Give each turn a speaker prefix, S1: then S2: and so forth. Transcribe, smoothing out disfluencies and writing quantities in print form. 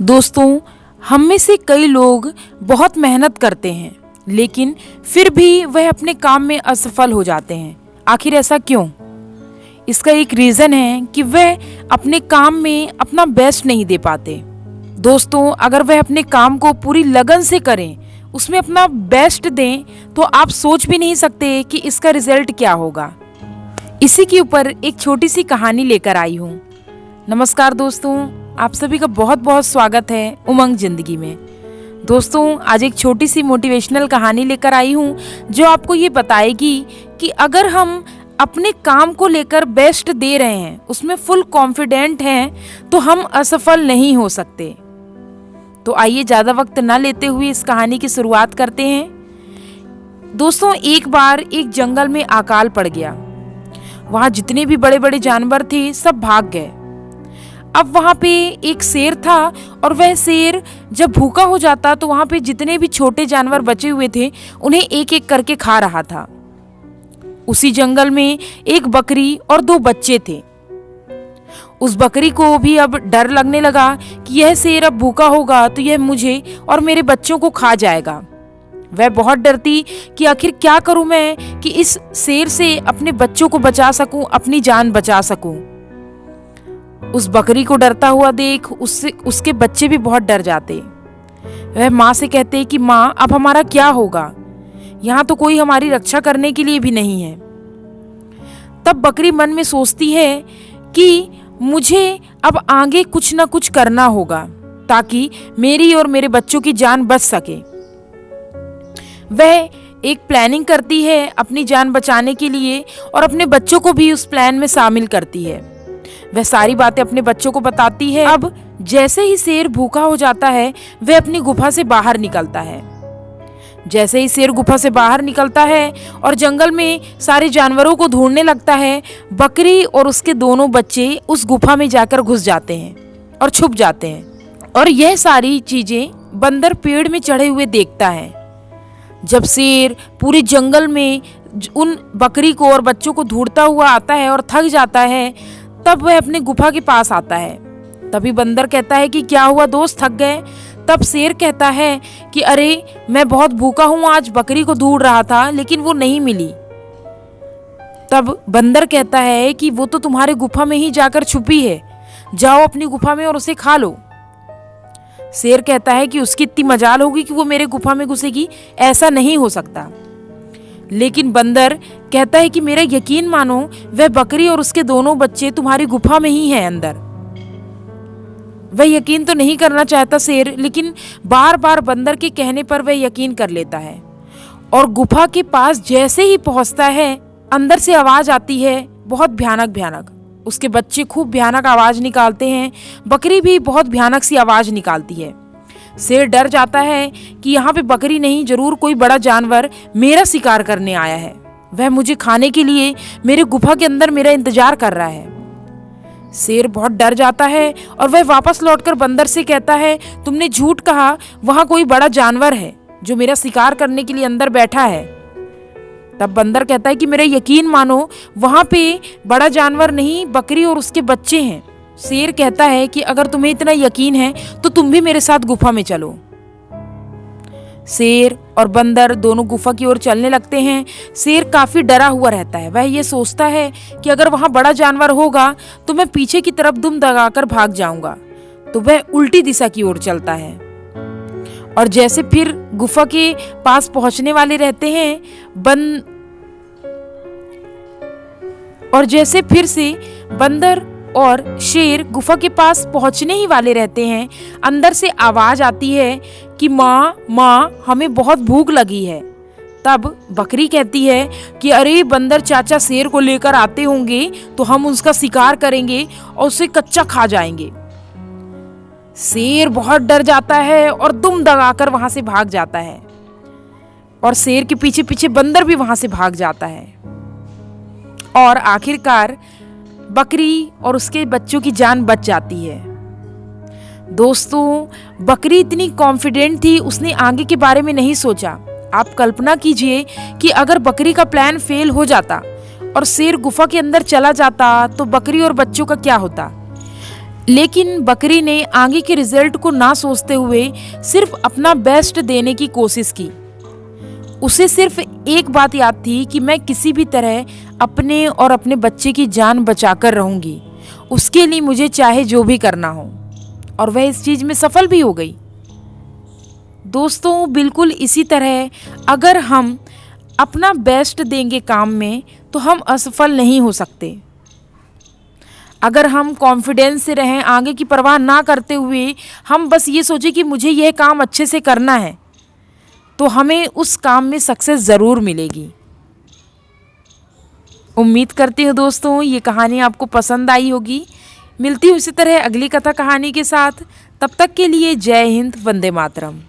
S1: दोस्तों, हम में से कई लोग बहुत मेहनत करते हैं, लेकिन फिर भी वह अपने काम में असफल हो जाते हैं। आखिर ऐसा क्यों? इसका एक रीज़न है कि वह अपने काम में अपना बेस्ट नहीं दे पाते। दोस्तों, अगर वह अपने काम को पूरी लगन से करें, उसमें अपना बेस्ट दें, तो आप सोच भी नहीं सकते कि इसका रिजल्ट क्या होगा। इसी के ऊपर एक छोटी सी कहानी लेकर आई हूँ। नमस्कार दोस्तों, आप सभी का बहुत बहुत स्वागत है उमंग जिंदगी में। दोस्तों, आज एक छोटी सी मोटिवेशनल कहानी लेकर आई हूँ जो आपको ये बताएगी कि अगर हम अपने काम को लेकर बेस्ट दे रहे हैं, उसमें फुल कॉन्फिडेंट हैं, तो हम असफल नहीं हो सकते। तो आइए ज़्यादा वक्त ना लेते हुए इस कहानी की शुरुआत करते हैं। दोस्तों, एक बार एक जंगल में अकाल पड़ गया। वहाँ जितने भी बड़े बड़े जानवर थे सब भाग गए। अब वहाँ पे एक शेर था और वह शेर जब भूखा हो जाता तो वहाँ पे जितने भी छोटे जानवर बचे हुए थे उन्हें एक एक करके खा रहा था। उसी जंगल में एक बकरी और 2 बच्चे थे। उस बकरी को भी अब डर लगने लगा कि यह शेर अब भूखा होगा तो यह मुझे और मेरे बच्चों को खा जाएगा। वह बहुत डरती कि आखिर क्या करूं मैं कि इस शेर से अपने बच्चों को बचा सकूं, अपनी जान बचा सकूं। उस बकरी को डरता हुआ देख उसके बच्चे भी बहुत डर जाते। वह माँ से कहते कि माँ, अब हमारा क्या होगा? यहाँ तो कोई हमारी रक्षा करने के लिए भी नहीं है। तब बकरी मन में सोचती है कि मुझे अब आगे कुछ ना कुछ करना होगा ताकि मेरी और मेरे बच्चों की जान बच सके। वह एक प्लानिंग करती है अपनी जान बचाने के लिए और अपने बच्चों को भी उस प्लान में शामिल करती है। वह सारी बातें अपने बच्चों को बताती है। अब जैसे ही शेर भूखा हो जाता है, वह अपनी गुफा से बाहर निकलता है। जैसे ही शेर गुफा से बाहर निकलता है और जंगल में सारे जानवरों को ढूंढने लगता है, बकरी और उसके दोनों बच्चे उस गुफा में जाकर घुस जाते हैं और छुप जाते हैं। और यह सारी चीजें बंदर पेड़ में चढ़े हुए देखता है। जब शेर पूरे जंगल में उन बकरी को और बच्चों को ढूंढता हुआ आता है और थक जाता है, तब वह अपने गुफा के पास आता है। तभी बंदर कहता है कि क्या हुआ दोस्त, थक गए? तब शेर कहता है कि अरे, मैं बहुत भूखा हूँ, आज बकरी को ढूंढ रहा था लेकिन वो नहीं मिली। तब बंदर कहता है कि वो तो तुम्हारे गुफा में ही जाकर छुपी है, जाओ अपनी गुफा में और उसे खा लो। शेर कहता है कि उसकी इतनी मजाल होगी कि वो मेरे गुफा में घुसेगी, ऐसा नहीं हो सकता। लेकिन बंदर कहता है कि मेरा यकीन मानो, वह बकरी और उसके दोनों बच्चे तुम्हारी गुफा में ही हैं अंदर। वह यकीन तो नहीं करना चाहता शेर, लेकिन बार बार बंदर के कहने पर वह यकीन कर लेता है। और गुफा के पास जैसे ही पहुंचता है, अंदर से आवाज आती है बहुत भयानक भयानक। उसके बच्चे खूब भयानक आवाज निकालते हैं, बकरी भी बहुत भयानक सी आवाज निकालती है। शेर डर जाता है कि यहाँ पे बकरी नहीं, जरूर कोई बड़ा जानवर मेरा शिकार करने आया है। वह मुझे खाने के लिए मेरे गुफा के अंदर मेरा इंतजार कर रहा है। शेर बहुत डर जाता है और वह वापस लौटकर बंदर से कहता है, तुमने झूठ कहा, वहां कोई बड़ा जानवर है जो मेरा शिकार करने के लिए अंदर बैठा है। तब बंदर कहता है कि मेरा यकीन मानो, वहां पे बड़ा जानवर नहीं, बकरी और उसके बच्चे हैं। शेर कहता है कि अगर तुम्हें इतना यकीन है तो तुम भी मेरे साथ गुफा में चलो। शेर और बंदर दोनों गुफा की ओर चलने लगते हैं। शेर काफी डरा हुआ रहता है। वह ये सोचता है कि अगर वहां बड़ा जानवर होगा तो मैं पीछे की तरफ दुम दगाकर भाग जाऊंगा। तो वह उल्टी दिशा की ओर चलता है और जैसे फिर गुफा के पास पहुंचने वाले रहते हैं, और जैसे फिर से बंदर और शेर गुफा के पास पहुंचने ही वाले रहते हैं, अंदर से आवाज आती है कि माँ माँ, हमें बहुत भूख लगी है। तब बकरी कहती है कि अरे, बंदर चाचा शेर को लेकर आते होंगे तो हम उसका शिकार करेंगे और उसे कच्चा खा जाएंगे। शेर बहुत डर जाता है और दुम दगाकर वहां से भाग जाता है और शेर के पीछे पीछे बंदर भी वहां से भाग जाता है। और आखिरकार बकरी और उसके बच्चों की जान बच जाती है। दोस्तों, बकरी इतनी कॉन्फिडेंट थी, उसने आगे के बारे में नहीं सोचा। आप कल्पना कीजिए कि अगर बकरी का प्लान फेल हो जाता और शेर गुफा के अंदर चला जाता तो बकरी और बच्चों का क्या होता। लेकिन बकरी ने आगे के रिजल्ट को ना सोचते हुए सिर्फ अपना बेस्ट देने की कोशिश की। उसे सिर्फ एक बात याद थी कि मैं किसी भी तरह अपने और अपने बच्चे की जान बचाकर रहूंगी, उसके लिए मुझे चाहे जो भी करना हो। और वह इस चीज़ में सफल भी हो गई। दोस्तों, बिल्कुल इसी तरह अगर हम अपना बेस्ट देंगे काम में तो हम असफल नहीं हो सकते। अगर हम कॉन्फिडेंस से रहें, आगे की परवाह ना करते हुए हम बस ये सोचें कि मुझे यह काम अच्छे से करना है, तो हमें उस काम में सक्सेस ज़रूर मिलेगी। उम्मीद करती हूँ दोस्तों ये कहानी आपको पसंद आई होगी। मिलती हूँ इसी तरह अगली कथा कहानी के साथ। तब तक के लिए जय हिंद, वंदे मातरम।